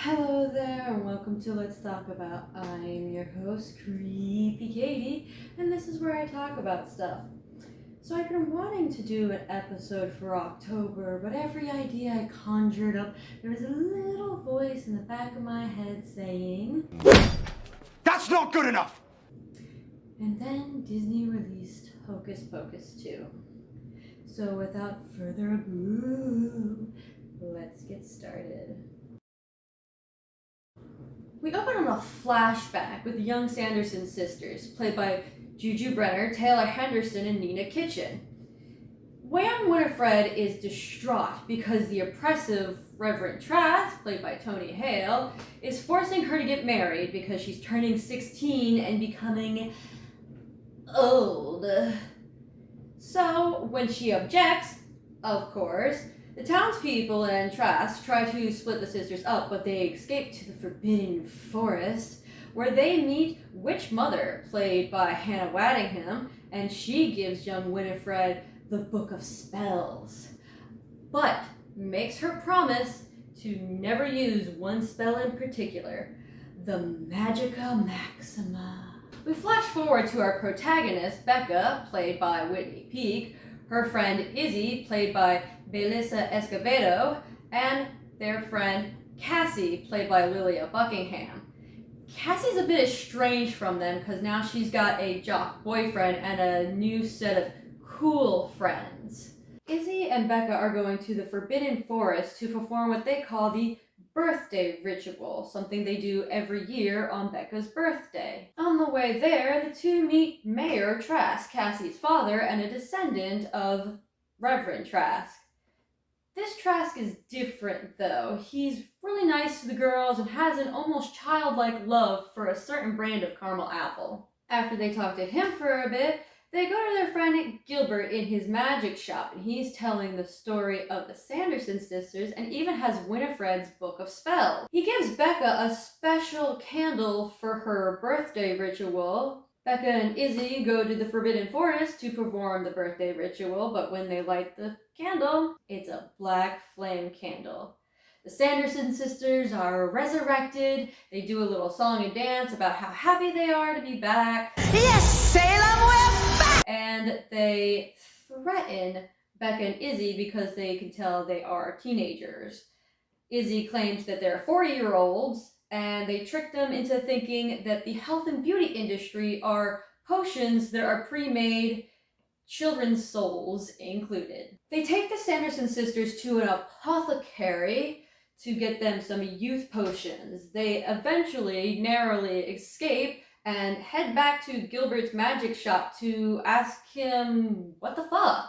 Hello there, and welcome to Let's Talk About. I'm your host, Creepy Katie, and this is where I talk about stuff. So I've been wanting to do an episode for October, but every idea I conjured up, there was a little voice in the back of my head saying, That's not good enough! And then Disney released Hocus Pocus 2. So without further ado, let's get started. We open on a flashback with the young Sanderson sisters, played by Juju Brenner, Taylor Henderson, and Nina Kitchen. Young Winifred is distraught because the oppressive Reverend Trask, played by Tony Hale, is forcing her to get married because she's turning 16 and becoming old. So, when she objects, of course, the townspeople and Trask try to split the sisters up, but they escape to the Forbidden Forest, where they meet Witch Mother, played by Hannah Waddingham, and she gives young Winifred the Book of Spells, but makes her promise to never use one spell in particular, the Magica Maxima. We flash forward to our protagonist, Becca, played by Whitney Peak, her friend Izzy, played by Belissa Escobedo, and their friend Cassie, played by Lilia Buckingham. Cassie's a bit estranged from them because now she's got a jock boyfriend and a new set of cool friends. Izzy and Becca are going to the Forbidden Forest to perform what they call the birthday ritual, something they do every year on Becca's birthday. On the way there, the two meet Mayor Trask, Cassie's father, and a descendant of Reverend Trask. This Trask is different, though. He's really nice to the girls and has an almost childlike love for a certain brand of caramel apple. After they talk to him for a bit, they go to their friend Gilbert in his magic shop, and he's telling the story of the Sanderson sisters and even has Winifred's Book of Spells. He gives Becca a special candle for her birthday ritual. Becca and Izzy go to the Forbidden Forest to perform the birthday ritual, but when they light the candle, it's a black flame candle. The Sanderson sisters are resurrected. They do a little song and dance about how happy they are to be back. Yes, Salem, we're back! And they threaten Becca and Izzy because they can tell they are teenagers. Izzy claims that they're 40-year-olds, and they trick them into thinking that the health and beauty industry are potions that are pre-made, children's souls included. They take the Sanderson sisters to an apothecary to get them some youth potions. They eventually narrowly escape and head back to Gilbert's magic shop to ask him what the fuck.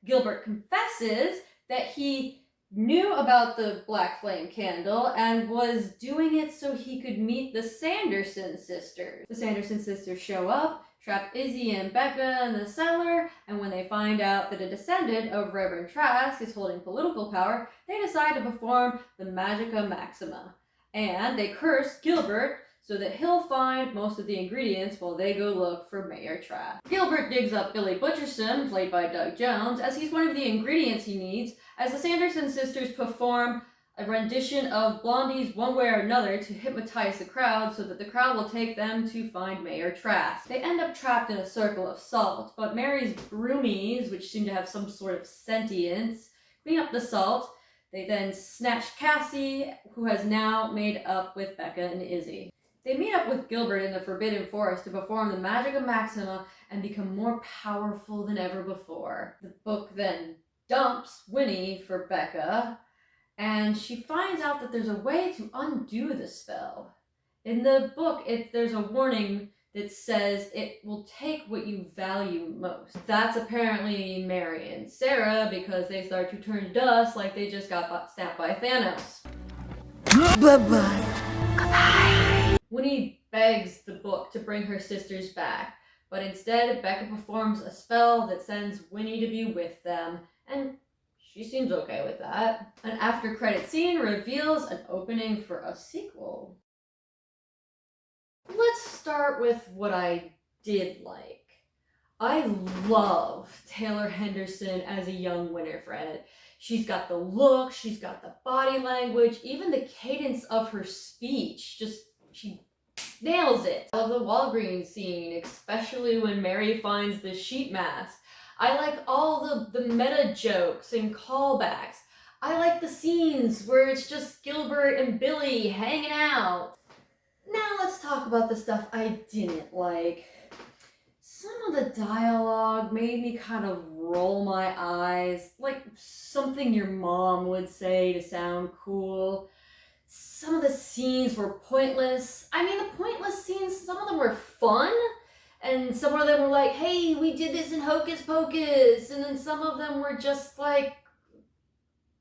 Gilbert confesses that he knew about the black flame candle and was doing it so he could meet the Sanderson sisters. The Sanderson sisters show up, trap Izzy and Becca in the cellar, and when they find out that a descendant of Reverend Trask is holding political power, they decide to perform the Magica Maxima. And they curse Gilbert so that he'll find most of the ingredients while they go look for Mayor Trask. Gilbert digs up Billy Butcherson, played by Doug Jones, as he's one of the ingredients he needs, as the Sanderson sisters perform a rendition of Blondie's One Way or Another to hypnotize the crowd so that the crowd will take them to find Mayor Trask. They end up trapped in a circle of salt, but Mary's broomies, which seem to have some sort of sentience, clean up the salt. They then snatch Cassie, who has now made up with Becca and Izzy. They meet up with Gilbert in the Forbidden Forest to perform the Magica Maxima and become more powerful than ever before. The book then dumps Winnie for Becca, and she finds out that there's a way to undo the spell. In the book, there's a warning that says it will take what you value most. That's apparently Mary and Sarah, because they start to turn to dust like they just got snapped by Thanos. Bye-bye. Goodbye. Winnie begs the book to bring her sisters back, but instead Becca performs a spell that sends Winnie to be with them, and she seems okay with that. An after-credit scene reveals an opening for a sequel. Let's start with what I did like. I love Taylor Henderson as a young Winifred. She's got the look, she's got the body language, even the cadence of her speech. Just, she nails it. I love the Walgreens scene, especially when Mary finds the sheet mask. I like all the meta jokes and callbacks. I like the scenes where it's just Gilbert and Billy hanging out. Now let's talk about the stuff I didn't like. Some of the dialogue made me kind of roll my eyes, like something your mom would say to sound cool. Some of the scenes were pointless. I mean, the pointless scenes, some of them were fun, and some of them were like, hey, we did this in Hocus Pocus, and then some of them were just like,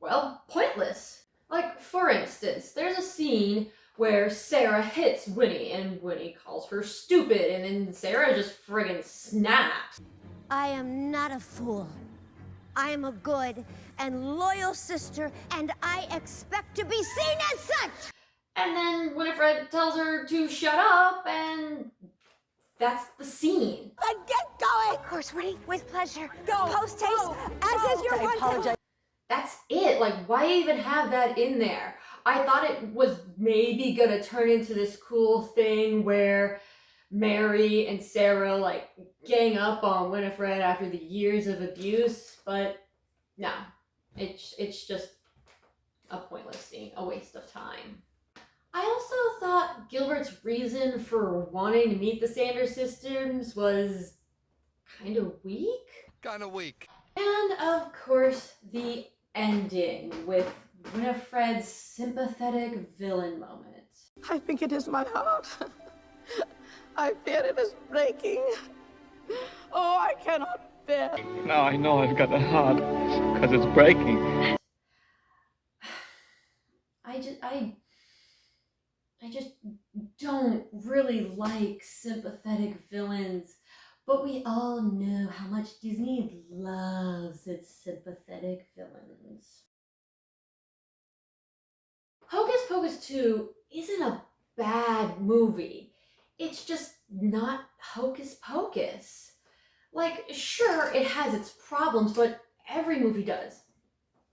well, pointless. Like, for instance, there's a scene where Sarah hits Winnie, and Winnie calls her stupid, and then Sarah just friggin' snaps. I am not a fool. I am a good and loyal sister, and I expect to be seen as such! And then Winifred tells her to shut up, and that's the scene. Then get going! Of course, Winnie, with pleasure. Go! Post-haste, as is your one. Apologize. That's it. Like, why even have that in there? I thought it was maybe gonna turn into this cool thing where Mary and Sarah, like, gang up on Winifred after the years of abuse, but no. It's just a pointless scene, a waste of time. I also thought Gilbert's reason for wanting to meet the Sanders sisters was kind of weak. And of course, the ending with Winifred's sympathetic villain moment. I think it is my heart. I fear it is breaking. Oh, I cannot bear. Now I know I've got a heart, because it's breaking. I just don't really like sympathetic villains, but we all know how much Disney loves its sympathetic villains. Hocus Pocus 2 isn't a bad movie. It's just not Hocus Pocus. Like, sure, it has its problems, but every movie does.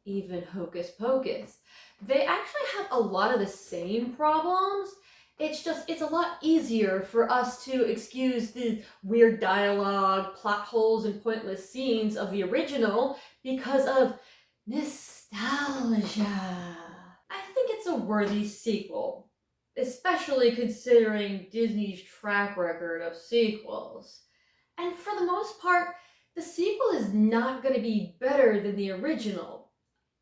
Even Hocus Pocus. They actually have a lot of the same problems. It's a lot easier for us to excuse the weird dialogue, plot holes, and pointless scenes of the original because of nostalgia. I think it's a worthy sequel, especially considering Disney's track record of sequels. And for the most part, the sequel is not going to be better than the original,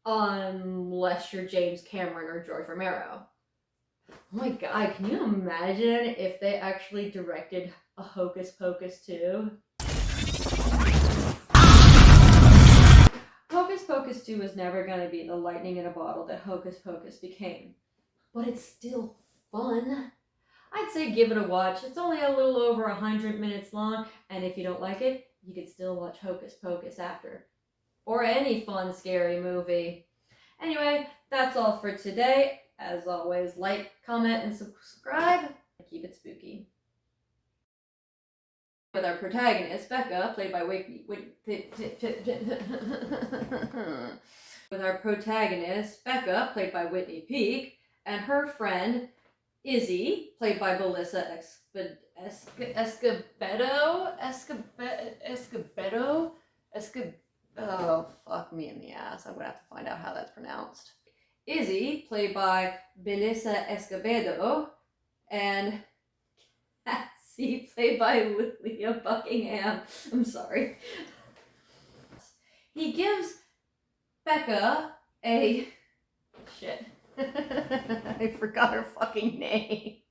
unless you're James Cameron or George Romero. Oh my god, can you imagine if they actually directed a Hocus Pocus 2? Hocus Pocus 2 was never going to be the lightning in a bottle that Hocus Pocus became. But it's still fun. I'd say give it a watch. It's only a little over 100 minutes long, and if you don't like it, you can still watch Hocus Pocus after. Or any fun, scary movie. Anyway, that's all for today. As always, like, comment, and subscribe. Keep it spooky. With our protagonist, Becca, played by Whitney Peak, and her friend, Izzy, played by Melissa Escobedo? Oh, fuck me in the ass. I'm gonna have to find out how that's pronounced. Izzy, played by Melissa Escobedo, and Cassie, played by Leah Buckingham. I'm sorry. He gives Becca a... Shit. I forgot her fucking name.